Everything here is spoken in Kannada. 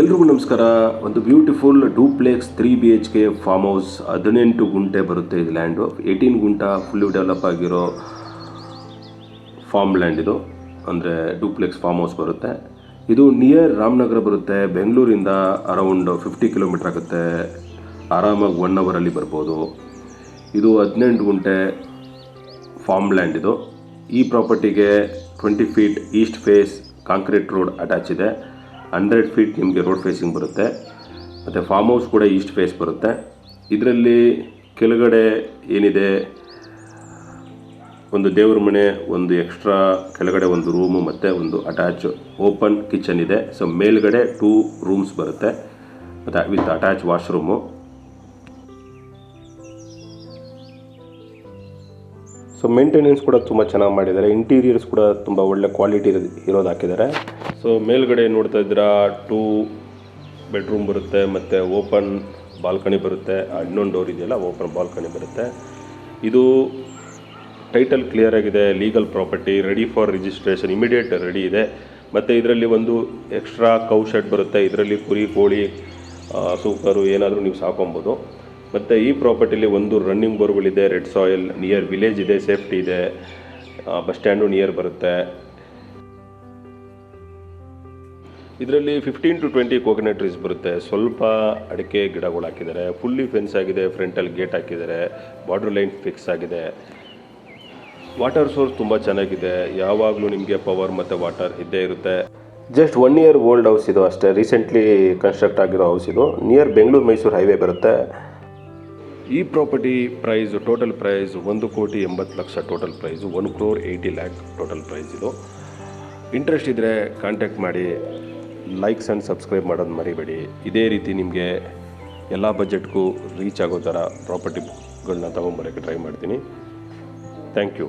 ಎಲ್ರಿಗೂ ನಮಸ್ಕಾರ. ಒಂದು beautiful duplex 3 BHK farm house, 18 ಗುಂಟೆ ಬರುತ್ತೆ. ಇದು ಲ್ಯಾಂಡು 18 ಗುಂಟ ಫುಲ್ಲಿ ಡೆವಲಪ್ ಆಗಿರೋ ಫಾರ್ಮ್ ಲ್ಯಾಂಡ್. ಇದು ಅಂದರೆ ಡೂಪ್ಲೆಕ್ಸ್ ಫಾರ್ಮ್ ಹೌಸ್ ಬರುತ್ತೆ. ಇದು ನಿಯರ್ ರಾಮನಗರ ಬರುತ್ತೆ. ಬೆಂಗಳೂರಿಂದ ಅರೌಂಡ್ 50 ಕಿಲೋಮೀಟ್ರ್ ಆಗುತ್ತೆ. ಆರಾಮಾಗಿ 1 ಅವರಲ್ಲಿ ಬರ್ಬೋದು. ಇದು 18 ಗುಂಟೆ ಫಾರ್ಮ್ ಲ್ಯಾಂಡ್. ಇದು ಈ ಪ್ರಾಪರ್ಟಿಗೆ 20 feet east face concrete road attach ಇದೆ. 100 ಫೀಟ್ ನಿಮಗೆ ರೋಡ್ ಫೇಸಿಂಗ್ ಬರುತ್ತೆ. ಮತ್ತು ಫಾರ್ಮ್ ಹೌಸ್ ಕೂಡ ಈಸ್ಟ್ ಫೇಸ್ ಬರುತ್ತೆ. ಇದರಲ್ಲಿ ಕೆಳಗಡೆ ಏನಿದೆ, ಒಂದು ದೇವ್ರ ಮನೆ, ಒಂದು ಎಕ್ಸ್ಟ್ರಾ ಕೆಳಗಡೆ ಒಂದು ರೂಮು ಮತ್ತು ಒಂದು ಅಟ್ಯಾಚ್ ಓಪನ್ ಕಿಚನ್ ಇದೆ. ಸೊ ಮೇಲ್ಗಡೆ 2 ರೂಮ್ಸ್ ಬರುತ್ತೆ ಮತ್ತು with attach washroom. So maintenance ಕೂಡ ತುಂಬ ಚೆನ್ನಾಗಿ ಮಾಡಿದ್ದಾರೆ. ಇಂಟೀರಿಯರ್ಸ್ ಕೂಡ ತುಂಬ ಒಳ್ಳೆ ಕ್ವಾಲಿಟಿ ಇರೋದು ಹಾಕಿದ್ದಾರೆ. ಸೊ ಮೇಲ್ಗಡೆ ನೋಡ್ತಾ ಇದ್ದೀರಾ 2 ಬೆಡ್ರೂಮ್ ಬರುತ್ತೆ ಮತ್ತು ಓಪನ್ ಬಾಲ್ಕನಿ ಬರುತ್ತೆ. ಇನ್ನೊಂದು ಡೋರ್ ಇದೆಯಲ್ಲ, ಓಪನ್ ಬಾಲ್ಕನಿ ಬರುತ್ತೆ. ಇದು ಟೈಟಲ್ ಕ್ಲಿಯರ್ ಆಗಿದೆ. Legal property, ready for registration, immediate ready ಇದೆ. ಮತ್ತು ಇದರಲ್ಲಿ ಒಂದು ಎಕ್ಸ್ಟ್ರಾ ಕೌ ಶೆಡ್ ಬರುತ್ತೆ. ಇದರಲ್ಲಿ ಕುರಿ, ಕೋಳಿ, ಸೂಕರು ಏನಾದರೂ ನೀವು ಸಾಕೊಬೋದು. ಮತ್ತು ಈ ಪ್ರಾಪರ್ಟಿಲಿ ಒಂದು ರನ್ನಿಂಗ್ ಬೋರ್ಗಳಿದೆ. ರೆಡ್ ಸಾಯಿಲ್, ನಿಯರ್ ವಿಲೇಜ್ ಇದೆ, ಸೇಫ್ಟಿ ಇದೆ, ಬಸ್ ಸ್ಟ್ಯಾಂಡು ನಿಯರ್ ಬರುತ್ತೆ. ಇದರಲ್ಲಿ 15 to 20 ಕೋಕೋನಟ್ ಟ್ರೀಸ್ ಬರುತ್ತೆ. ಸ್ವಲ್ಪ ಅಡಿಕೆ ಗಿಡಗಳು ಹಾಕಿದ್ದಾರೆ. ಫುಲ್ಲಿ ಫೆನ್ಸ್ ಆಗಿದೆ. ಫ್ರಂಟಲ್ಲಿ ಗೇಟ್ ಹಾಕಿದ್ದಾರೆ. ಬಾರ್ಡರ್ ಲೈನ್ ಫಿಕ್ಸ್ ಆಗಿದೆ. ವಾಟರ್ ಸೋರ್ಸ್ ತುಂಬ ಚೆನ್ನಾಗಿದೆ. ಯಾವಾಗಲೂ ನಿಮಗೆ ಪವರ್ ಮತ್ತು ವಾಟರ್ ಇದ್ದೇ ಇರುತ್ತೆ. ಜಸ್ಟ್ 1 year ಓಲ್ಡ್ ಹೌಸ್ ಇದು ಅಷ್ಟೇ. ರೀಸೆಂಟ್ಲಿ ಕನ್ಸ್ಟ್ರಕ್ಟ್ ಆಗಿರೋ ಹೌಸ್ ಇದು. ನಿಯರ್ ಬೆಂಗಳೂರು ಮೈಸೂರು ಹೈವೇ ಬರುತ್ತೆ. ಈ property price, total price 1,80,00,000 total price. 1,80,00,000 total price ಇದು. ಇಂಟ್ರೆಸ್ಟ್ ಇದ್ದರೆ ಕಾಂಟ್ಯಾಕ್ಟ್ ಮಾಡಿ. ಲೈಕ್ಸ್ ಆ್ಯಂಡ್ ಸಬ್ಸ್ಕ್ರೈಬ್ ಮಾಡೋದು ಮರಿಬೇಡಿ. ಇದೇ ರೀತಿ ನಿಮಗೆ ಎಲ್ಲ ಬಜೆಟ್ಗೂ ರೀಚ್ ಆಗೋ ಥರ ಪ್ರಾಪರ್ಟಿಗಳನ್ನ ತೊಗೊಂಬರೋಕ್ಕೆ ಟ್ರೈ ಮಾಡ್ತೀನಿ. Thank you.